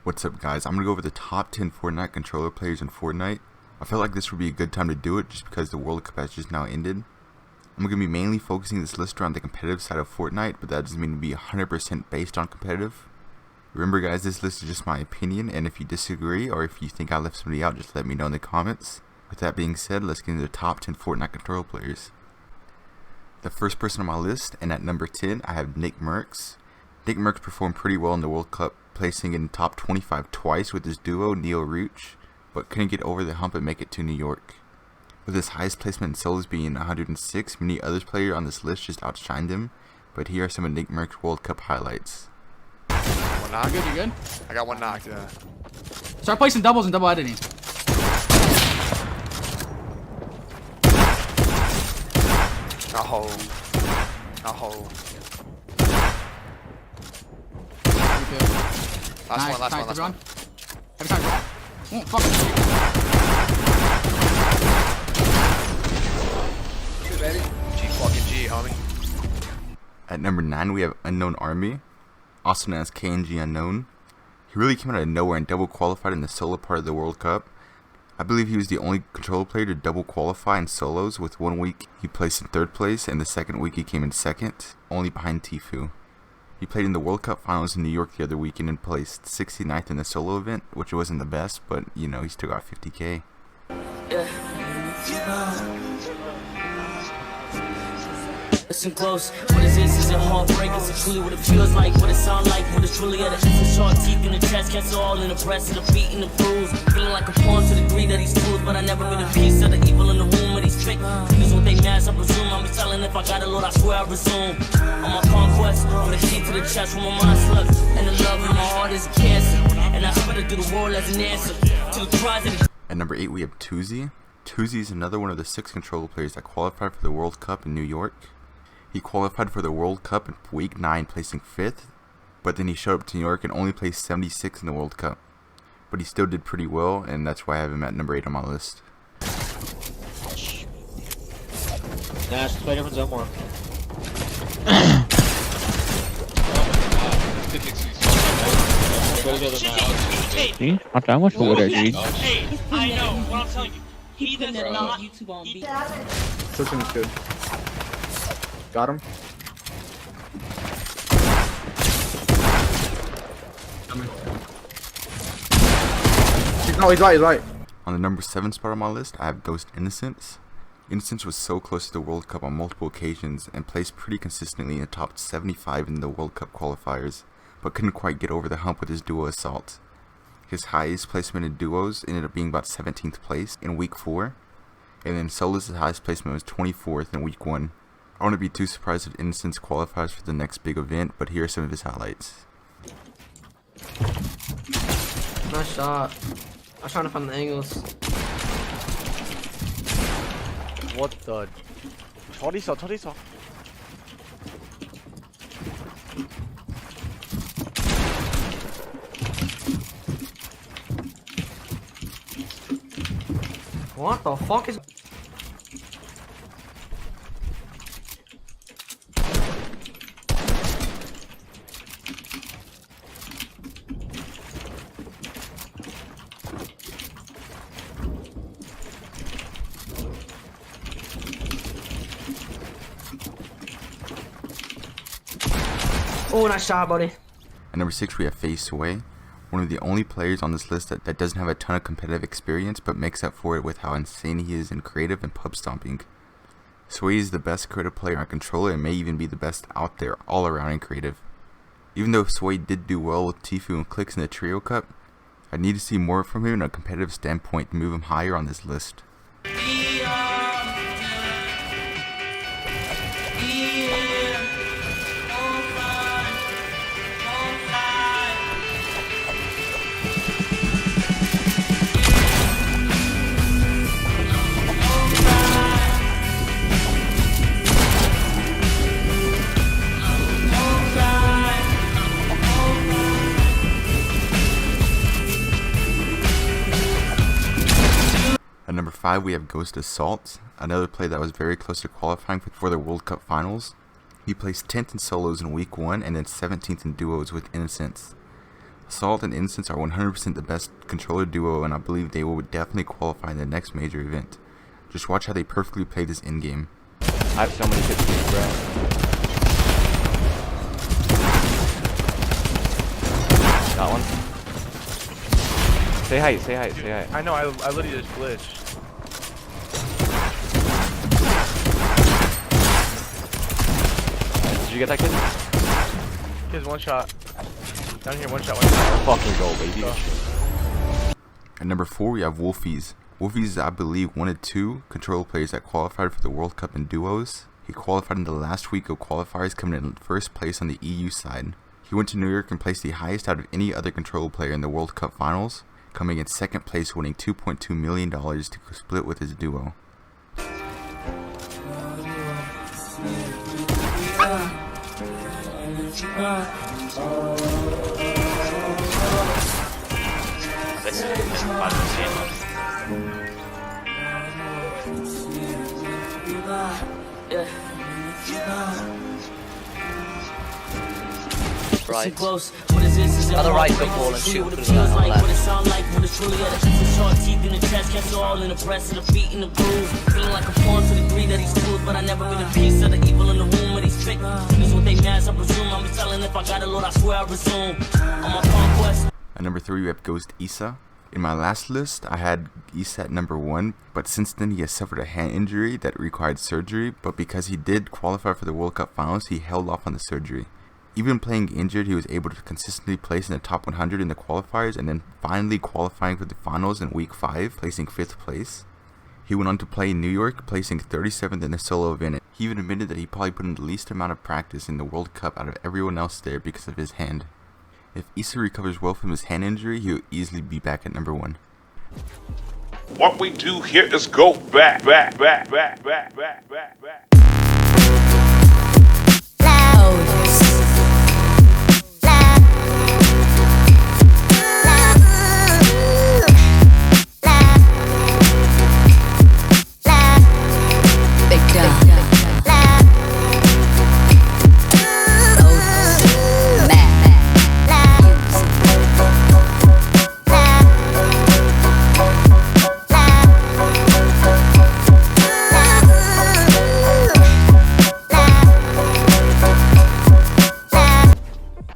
What's up guys, I'm going to go over the top 10 Fortnite controller players in Fortnite. I felt like this would be a good time to do it just because the World Cup has just now ended. I'm going to be mainly focusing this list around the competitive side of Fortnite, but that doesn't mean to be 100% based on competitive. Remember guys, this list is just my opinion, and if you disagree or if you think I left somebody out, just let me know in the comments. With that being said, let's get into the top 10 Fortnite controller players. The first person on my list, and at number 10, I have Nick Merckx. Nick Merckx performed pretty well in the World Cup, placing in top 25 twice with his duo Neo Rooch, but couldn't get over the hump and make it to New York. With his highest placement in solos being 106, many other players on this list just outshined him, but here are some of Nick Merckx' World Cup highlights. One knock. You good? I got one knocked, yeah. Start placing doubles and double editing. No. No. Last one. Every time. Oh, fuck. Good, baby. G fucking G, homie. At number 9, we have Unknown Army, also known as KNG Unknown. He really came out of nowhere and double qualified in the solo part of the World Cup. I believe he was the only controller player to double qualify in solos. With 1 week he placed in 3rd place, and the second week he came in 2nd, only behind Tfue. He played in the World Cup finals in New York the other weekend and placed 69th in the solo event, which wasn't the best, but you know, he still got 50k. Listen close, what is this? Is it heartbreak? Is it truly what it feels like? What it sound like? What it's truly at a sharp teeth in the chest, cancer all in the breast, of the beat and the bruise. Feeling like a pawn to the greed of these tools, but I never been a piece of the evil in the room of these trick. Niggas with they mask, I presume. I'm telling if I got it, Lord, I swear I resume. On my conquest, from the key to the chest, where my mind slugs, and the love in my heart is a cancer. And I spread it through the world as an answer to the cries of the... At number 8, we have Tuzi. Tuzi is another one of the 6 controller players that qualified for the World Cup in New York. He qualified for the World Cup in week 9, placing 5th, but then he showed up to New York and only placed 76 in the World Cup. But he still did pretty well, and that's why I have him at number 8 on my list. Dash, play different zone more. See? Not that much over there, dude. Hey, I know, what I'm telling you. He does not YouTube on beat. Pushing is good. Got him. No, he's right. On the number 7 spot on my list, I have Ghost Innocence. Innocence was so close to the World Cup on multiple occasions and placed pretty consistently in the top 75 in the World Cup qualifiers, but couldn't quite get over the hump with his duo Assault. His highest placement in duos ended up being about 17th place in week 4, and then solos' highest placement was 24th in week 1. I wouldn't be too surprised if Innocence qualifies for the next big event, but here are some of his highlights. Nice shot. I was trying to find the angles. What the? 저리서. What the fuck is... Oh, nice shot, buddy. At number 6, we have FaZe Sway, one of the only players on this list that doesn't have a ton of competitive experience, but makes up for it with how insane he is in creative and pub stomping. Sway is the best creative player on controller and may even be the best out there all around in creative. Even though Sway did do well with Tfue and Clicks in the Trio Cup, I need to see more from him in a competitive standpoint to move him higher on this list. At number 5, we have Ghost Assault, another player that was very close to qualifying for the World Cup finals. He placed 10th in solos in week 1 and then 17th in duos with Innocence. Salt and Incense are 100% the best controller duo, and I believe they will definitely qualify in the next major event. Just watch how they perfectly play this in-game. I have so many 15s, bro. Got one. Say hi, say hi, say hi. I know, I literally just glitched. Did you get that kid? Here's one shot. Down here, one shot, one shot. Fucking go, baby. At number 4, we have Wolfies. Wolfies is, I believe, one of 2 controller players that qualified for the World Cup in duos. He qualified in the last week of qualifiers, coming in first place on the EU side. He went to New York and placed the highest out of any other controller player in the World Cup finals, coming in second place, winning $2.2 million to split with his duo. Right. Close. What is this? Is it Other right, hard the break? ball and See shoot what it through feels that like, left. what it sound like when it's truly at a essence. Sharp teeth in the chest, catch all in the press of the beat in the groove. Feeling like a pawn to the degree that he's smooth, but I never been a piece of the evil in the room. But he's trick. This is what they mask, I presume. I'm telling if I got a load, I swear I resume. On my conquest. At number 3, we have Ghost Issa. In my last list, I had Issa at number 1, but since then he has suffered a hand injury that required surgery, but because he did qualify for the World Cup finals, he held off on the surgery. Even playing injured, he was able to consistently place in the top 100 in the qualifiers, and then finally qualifying for the finals in week 5, placing 5th place. He went on to play in New York, placing 37th in the solo event. He even admitted that he probably put in the least amount of practice in the World Cup out of everyone else there because of his hand. If Issa recovers well from his hand injury, he'll easily be back at number 1. What we do here is go back.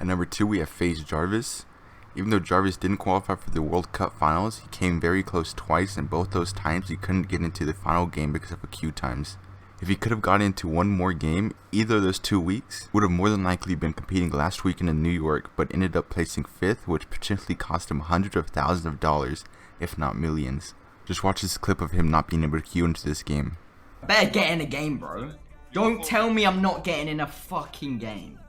Number 2, we have FaZe Jarvis. Even though Jarvis didn't qualify for the World Cup finals, he came very close twice, and both those times he couldn't get into the final game because of queue times. If he could have gotten into one more game, either of those 2 weeks would have more than likely been competing last weekend in New York, but ended up placing 5th, which potentially cost him hundreds of thousands of dollars, if not millions. Just watch this clip of him not being able to queue into this game. Better get in a game, bro. Don't tell me I'm not getting in a fucking game.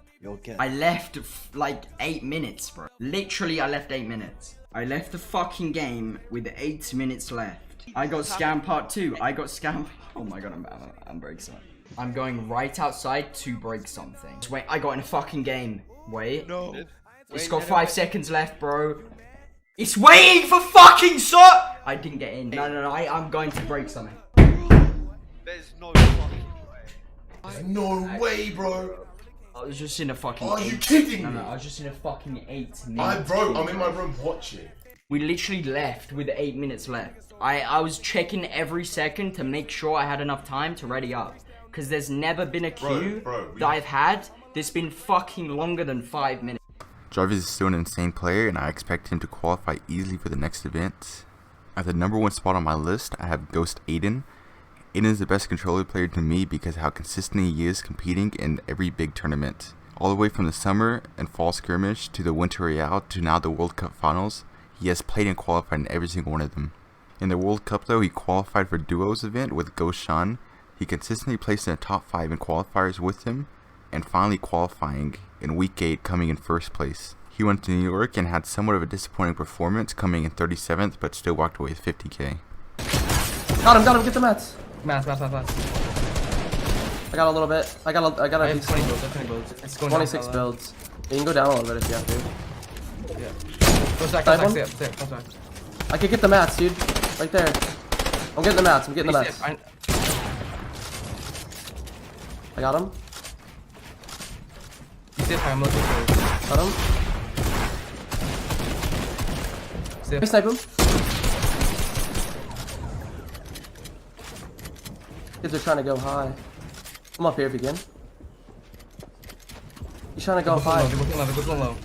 I left like 8 minutes, bro. Literally, I left 8 minutes. I left the fucking game with 8 minutes left. I got scammed part 2. I got scammed. Oh my god, I'm breaking something. I'm going right outside to break something. Just wait, I got in a fucking game. Wait. No. It's got 5 seconds left, bro. It's waiting for fucking shot. I didn't get in. No. I'm going to break something. There's no fucking way. No way, bro. I was just in a fucking. Are you kidding me? No, I was just in a fucking 8 minutes. I'm in my room watching. We literally left with 8 minutes left. I was checking every second to make sure I had enough time to ready up. Because there's never been a queue that I've had that's been fucking longer than 5 minutes. Jarvis is still an insane player, and I expect him to qualify easily for the next event. At the number 1 spot on my list, I have Ghost Aiden. Aiden is the best controller player to me because of how consistent he is competing in every big tournament. All the way from the summer and fall skirmish to the winter royale to now the World Cup finals, he has played and qualified in every single one of them. In the World Cup though, he qualified for duos event with Ghost Sean. He consistently placed in the top 5 in qualifiers with him, and finally qualifying in week 8 coming in first place. He went to New York and had somewhat of a disappointing performance, coming in 37th, but still walked away with 50k. Got him, get the mats. Math. I got a little bit. I got a I have 20 builds. It's going 26 down, builds. You can go down a little bit if you have to. Yeah. Close back, Side one? close back. I could get the mats, dude. Right there. I'm getting the mats. I got him. I'm looking for Got him. Let me snipe him. Kids are trying to go high. I'm up here if you can. He's trying to go high. They're both low.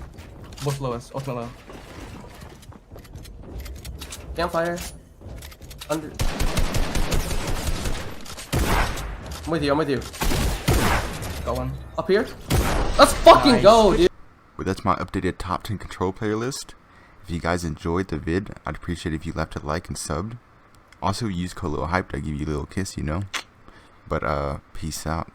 Both lowest. Ultimate low. Campfire. Under. I'm with you. Got one. Up here. Let's fucking go, dude. But that's my updated top 10 control player list. If you guys enjoyed the vid, I'd appreciate if you left a like and subbed. Also use code LittleHyped, I give you a little kiss, you know. But peace out.